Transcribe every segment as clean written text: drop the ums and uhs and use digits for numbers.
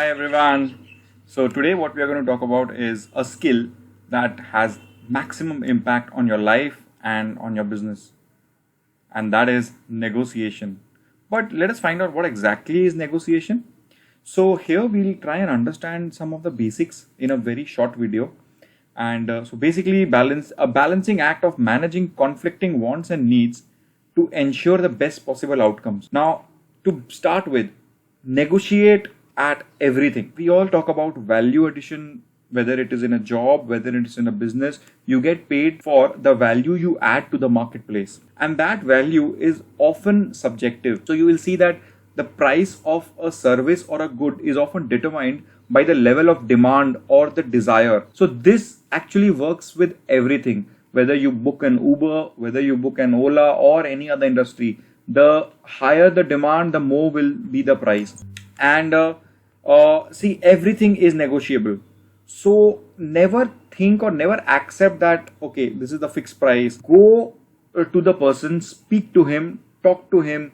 Hi everyone. So today what we are going to talk about is a skill that has maximum impact on your life and on your business, and that is negotiation. But let us find out what exactly is negotiation. So here we'll try and understand some of the basics in a very short video. And so basically balancing act of managing conflicting wants and needs to ensure the best possible outcomes. Now, to start with, negotiate at everything. We all talk about value addition, whether it is in a job, whether it is in a business. You get paid for the value you add to the marketplace, and that value is often subjective. So you will see that the price of a service or a good is often determined by the level of demand or the desire. So this actually works with everything, whether you book an Uber, whether you book an Ola or any other industry. The higher the demand, the more will be the price. And see, everything is negotiable. So never think or never accept that, okay, this is the fixed price. Go to the person, speak to him, talk to him,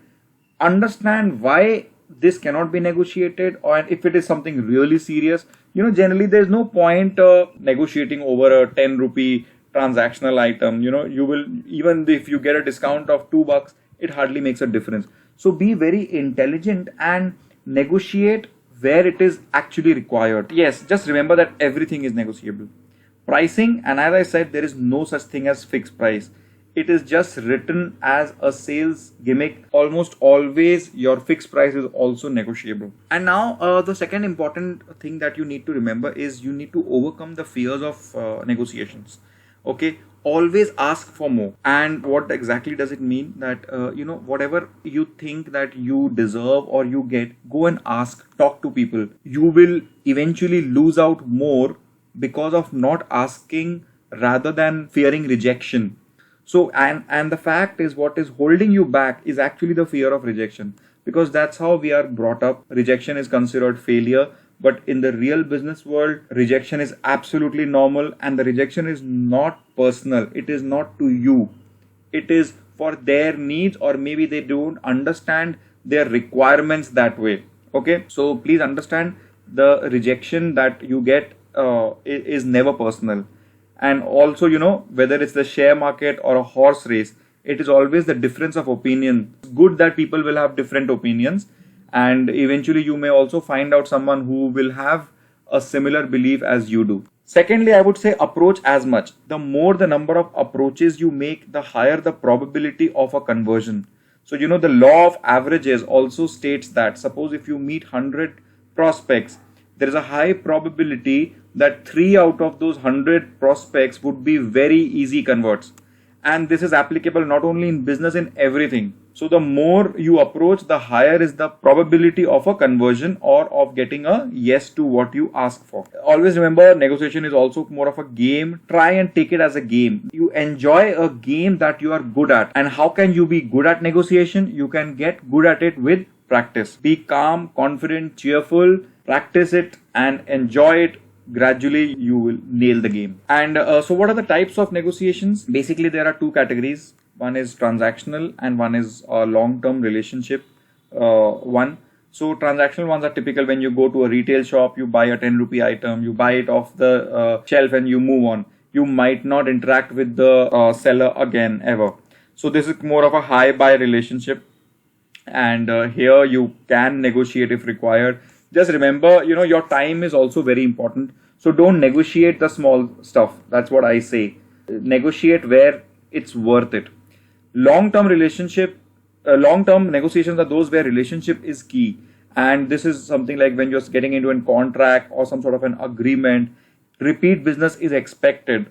understand why this cannot be negotiated, or if it is something really serious. Generally there's no point negotiating over a 10 rupee transactional item. You will, even if you get a discount of $2, it hardly makes a difference. So be very intelligent and negotiate where it is actually required. Yes, just remember that everything is negotiable. Pricing, and as I said, there is no such thing as fixed price. It is just written as a sales gimmick. Almost always your fixed price is also negotiable. And now the second important thing that you need to remember is you need to overcome the fears of negotiations. Okay, always ask for more. And what exactly does it mean? That whatever you think that you deserve or you get, go and ask, talk to people. You will eventually lose out more because of not asking rather than fearing rejection. So and the fact is, what is holding you back is actually the fear of rejection, because that's how we are brought up. Rejection is considered failure. But in the real business world, rejection is absolutely normal, and the rejection is not personal. It is not to you. It is for their needs, or maybe they don't understand their requirements that way. Okay, so please understand, the rejection that you get is never personal. And also, whether it's the share market or a horse race, it is always the difference of opinion. It's good that people will have different opinions, and eventually you may also find out someone who will have a similar belief as you do. Secondly, I would say approach as much. The more the number of approaches you make, the higher the probability of a conversion. So the law of averages also states that suppose if you meet 100 prospects, there is a high probability that 3 out of those 100 prospects would be very easy converts. And this is applicable not only in business, in everything. So the more you approach, the higher is the probability of a conversion or of getting a yes to what you ask for. Always remember, negotiation is also more of a game. Try and take it as a game. You enjoy a game that you are good at. And how can you be good at negotiation? You can get good at it with practice. Be calm, confident, cheerful, practice it and enjoy it. Gradually you will nail the game. And so what are the types of negotiations? Basically there are two categories. One is transactional and one is a long-term relationship one. So transactional ones are typical when you go to a retail shop, you buy a 10 rupee item, you buy it off the shelf and you move on. You might not interact with the seller again ever. So this is more of a high buy relationship, and here you can negotiate if required. Just remember, your time is also very important. So don't negotiate the small stuff. That's what I say. Negotiate where it's worth it. Long-term negotiations are those where relationship is key. And this is something like when you're getting into a contract or some sort of an agreement, repeat business is expected,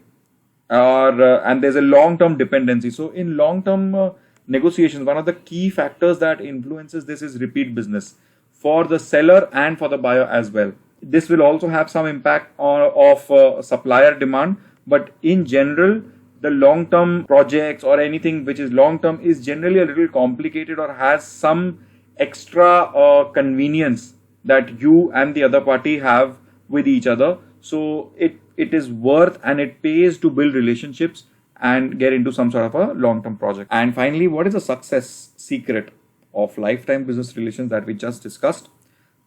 and there's a long-term dependency. So in long-term negotiations, one of the key factors that influences this is repeat business for the seller and for the buyer as well. This will also have some impact of supplier demand, but in general, the long-term projects or anything which is long-term is generally a little complicated or has some extra convenience that you and the other party have with each other. So it is worth and it pays to build relationships and get into some sort of a long-term project. And finally, what is the success secret of lifetime business relations that we just discussed?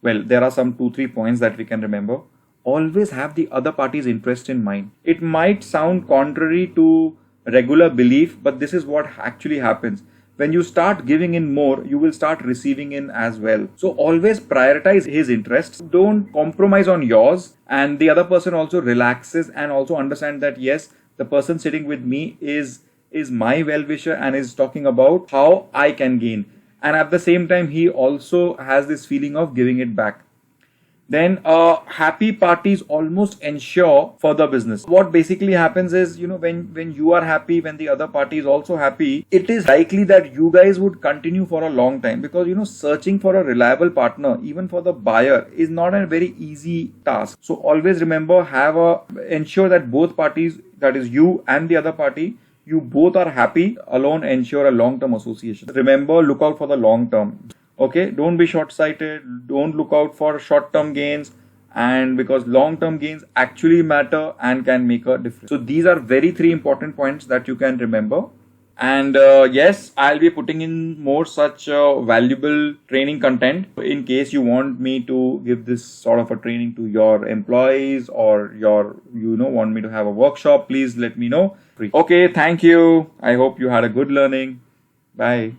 Well, there are some 2 3 points that we can remember. Always have the other party's interest in mind. It might sound contrary to regular belief, but this is what actually happens. When you start giving in more, you will start receiving in as well. So always prioritize his interests. Don't compromise on yours, and the other person also relaxes and also understand that yes, the person sitting with me is my well-wisher and is talking about how I can gain. And at the same time, he also has this feeling of giving it back. Then happy parties almost ensure further business. What basically happens is, when you are happy, when the other party is also happy, it is likely that you guys would continue for a long time, because searching for a reliable partner, even for the buyer, is not a very easy task. So always remember, ensure that both parties, that is you and the other party, you both are happy. Alone ensure a long-term association. Remember, look out for the long term. Okay, don't be short-sighted. Don't look out for short-term gains, and because long-term gains actually matter and can make a difference. So these are very 3 important points that you can remember. And yes, I'll be putting in more such valuable training content in case you want me to give this sort of a training to your employees, or want me to have a workshop. Please let me know. Okay, thank you. I hope you had a good learning. Bye.